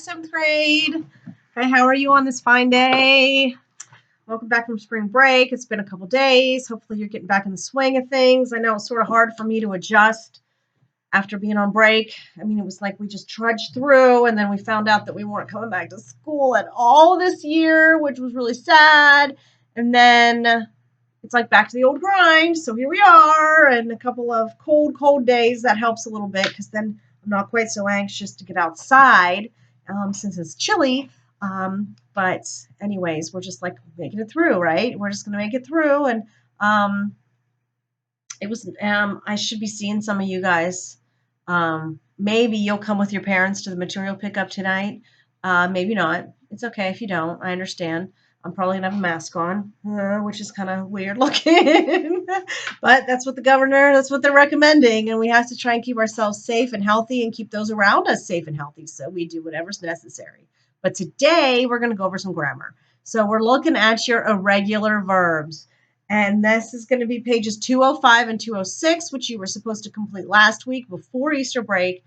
7th grade. Hey, how are you on this fine day? Welcome back from spring break. It's been a couple days. Hopefully you're getting back in the swing of things. I know it's sort of hard for me to adjust after being on break. I mean, it was like we just trudged through, and then we found out that we weren't coming back to school at all this year, which was really sad. And then it's like back to the old grind. So here we are, and a couple of cold days. That helps a little bit because then I'm not quite so anxious to get outside since it's chilly. But anyways, we're just like making it through, right? We're just going to make it through. And it was, I should be seeing some of you guys. Maybe you'll come with your parents to the material pickup tonight. Maybe not. It's okay if you don't. I understand. I'm probably gonna have a mask on, which is kind of weird looking, but that's what they're recommending, and we have to try and keep ourselves safe and healthy and keep those around us safe and healthy, so we do whatever's necessary. But today we're gonna go over some grammar. So we're looking at your irregular verbs, and this is going to be pages 205 and 206, which you were supposed to complete last week before Easter break,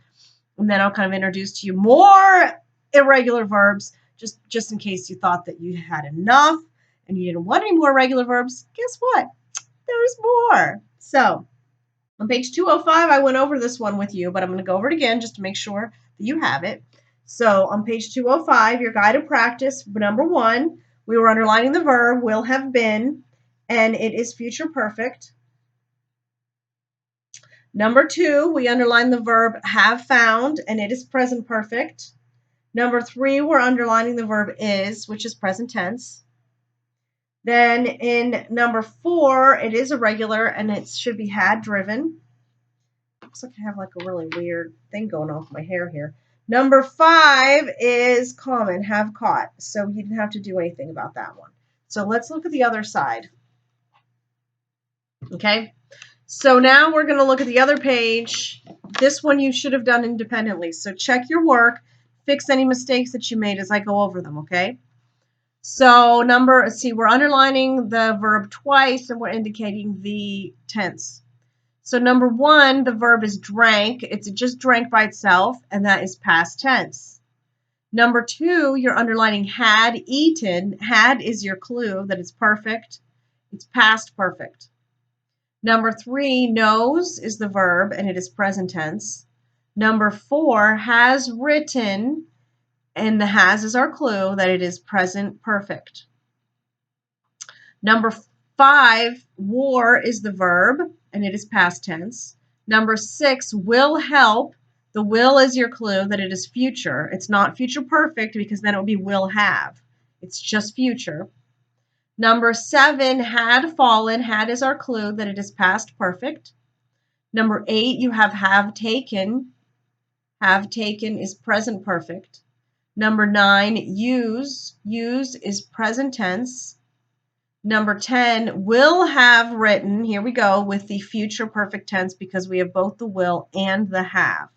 and then I'll kind of introduce to you more irregular verbs. Just in case you thought that you had enough and you didn't want any more regular verbs, guess what? There's more. So on page 205, I went over this one with you, but I'm going to go over it again just to make sure that you have it. So on page 205, your guided practice, number 1, we were underlining the verb will have been, and it is future perfect. Number 2, we underline the verb have found, and it is present perfect. Number 3, we're underlining the verb is, which is present tense. Then in number 4, it is irregular, and it should be had driven. Looks like I have like a really weird thing going on with my hair here. Number 5 is common, have caught. So you didn't have to do anything about that one. So let's look at the other side. Okay, so now we're going to look at the other page. This one you should have done independently. So check your work. Fix any mistakes that you made as I go over them, okay? So we're underlining the verb twice and we're indicating the tense. So number 1, the verb is drank. It's just drank by itself, and that is past tense. Number 2, you're underlining had eaten. Had is your clue that it's perfect. It's past perfect. Number 3, knows is the verb, and it is present tense. Number 4, has written, and the has is our clue that it is present perfect. Number 5, wore is the verb, and it is past tense. Number 6, will help. The will is your clue that it is future. It's not future perfect because then it would be will have. It's just future. Number 7, had fallen. Had is our clue that it is past perfect. Number 8, you have taken. Have taken is present perfect. Number 9, use. Use is present tense. Number 10, will have written. Here we go with the future perfect tense because we have both the will and the have.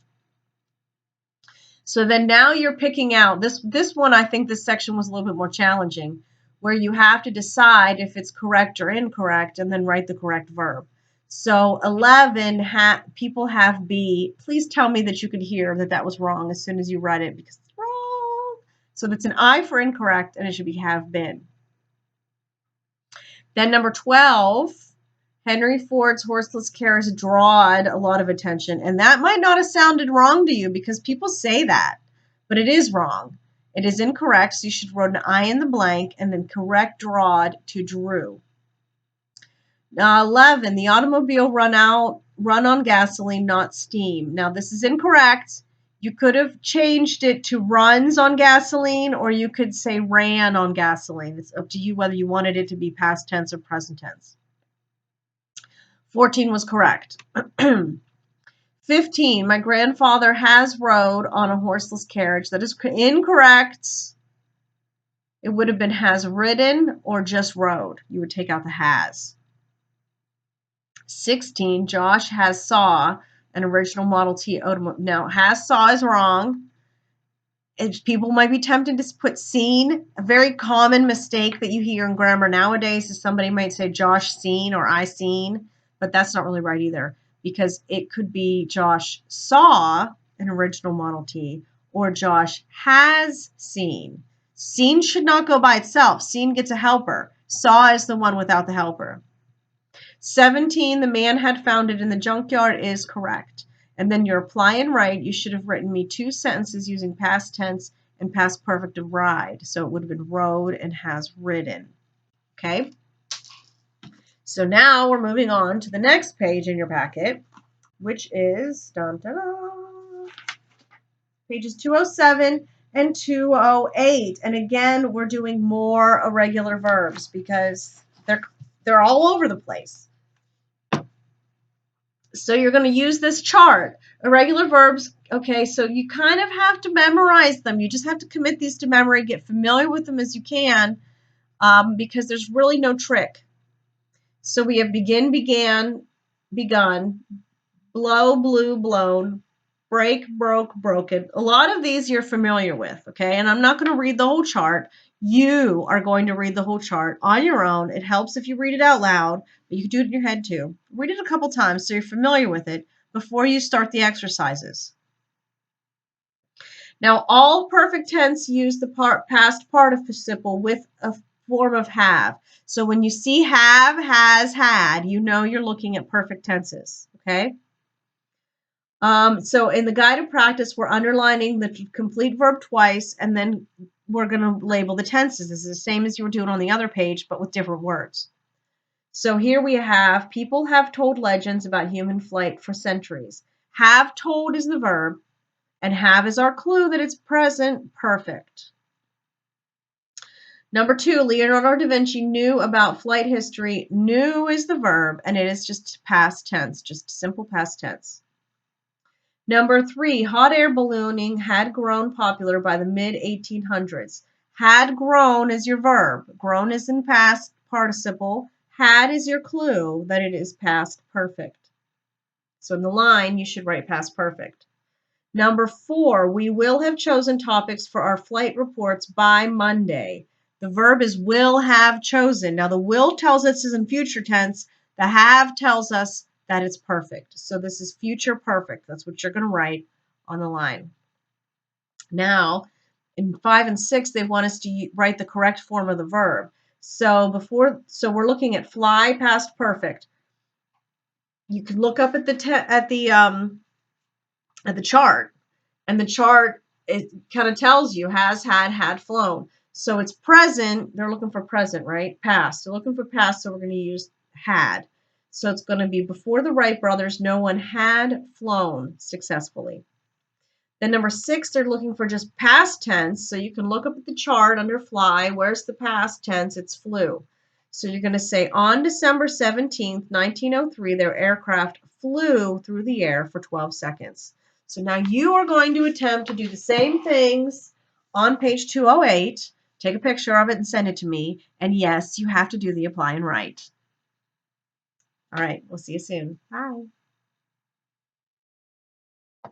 So then now you're picking out. This one, I think this section was a little bit more challenging, where you have to decide if it's correct or incorrect and then write the correct verb. So 11, people have be. Please tell me that you could hear that was wrong as soon as you read it because it's wrong. So that's an I for incorrect, and it should be have been. Then number 12, Henry Ford's horseless carriage drawed a lot of attention. And that might not have sounded wrong to you because people say that, but it is wrong. It is incorrect, so you should write an I in the blank and then correct drawed to drew. 11, the automobile run on gasoline, not steam. Now this is incorrect. You could have changed it to runs on gasoline, or you could say ran on gasoline. It's up to you whether you wanted it to be past tense or present tense. 14 was correct. 15, my grandfather has rode on a horseless carriage. That is incorrect. It would have been has ridden or just rode. You would take out the has. 16, Josh has saw an original Model T automobile. Now, has saw is wrong. People might be tempted to put seen. A very common mistake that you hear in grammar nowadays is somebody might say Josh seen or I seen, but that's not really right either because it could be Josh saw an original Model T or Josh has seen. Seen should not go by itself. Seen gets a helper. Saw is the one without the helper. 17, the man had found it in the junkyard is correct. And then your apply and write, you should have written me 2 sentences using past tense and past perfect of ride. So it would have been rode and has ridden. Okay? So now we're moving on to the next page in your packet, which is pages 207 and 208. And again, we're doing more irregular verbs because they're all over the place. So you're going to use this chart. Irregular verbs, okay, so you kind of have to memorize them. You just have to commit these to memory, get familiar with them as you can, because there's really no trick. So we have begin, began, begun, blow, blew, blown, break, broke, broken. A lot of these you're familiar with, okay? And I'm not going to read the whole chart. You are going to read the whole chart on your own. It helps if you read it out loud, but you can do it in your head too. Read it a couple times so you're familiar with it before you start the exercises. Now, all perfect tense use the past participle with a form of have. So when you see have, has, had, you know you're looking at perfect tenses, okay? So in the guided practice, we're underlining the complete verb twice, and then we're going to label the tenses. This is the same as you were doing on the other page, but with different words. So here we have, people have told legends about human flight for centuries. Have told is the verb, and have is our clue that it's present perfect. Number 2, Leonardo da Vinci knew about flight history. Knew is the verb, and it is just past tense, just simple past tense. Number 3, hot air ballooning had grown popular by the mid-1800s. Had grown is your verb. Grown is in past participle. Had is your clue that it is past perfect. So in the line, you should write past perfect. Number 4, we will have chosen topics for our flight reports by Monday. The verb is will have chosen. Now the will tells us it's in future tense. The have tells us that it's perfect. So this is future perfect. That's what you're going to write on the line. Now, in 5 and 6, they want us to write the correct form of the verb. So we're looking at fly past perfect. You can look up at the chart, and the chart, it kind of tells you has, had, flown. So it's present. They're looking for present, right? Past. They're looking for past, so we're going to use had. So it's going to be before the Wright brothers, no one had flown successfully. Then number 6, they're looking for just past tense. So you can look up at the chart under fly. Where's the past tense? It's flew. So you're going to say, on December 17th, 1903, their aircraft flew through the air for 12 seconds. So now you are going to attempt to do the same things on page 208. Take a picture of it and send it to me. And yes, you have to do the apply and write. All right, we'll see you soon. Bye.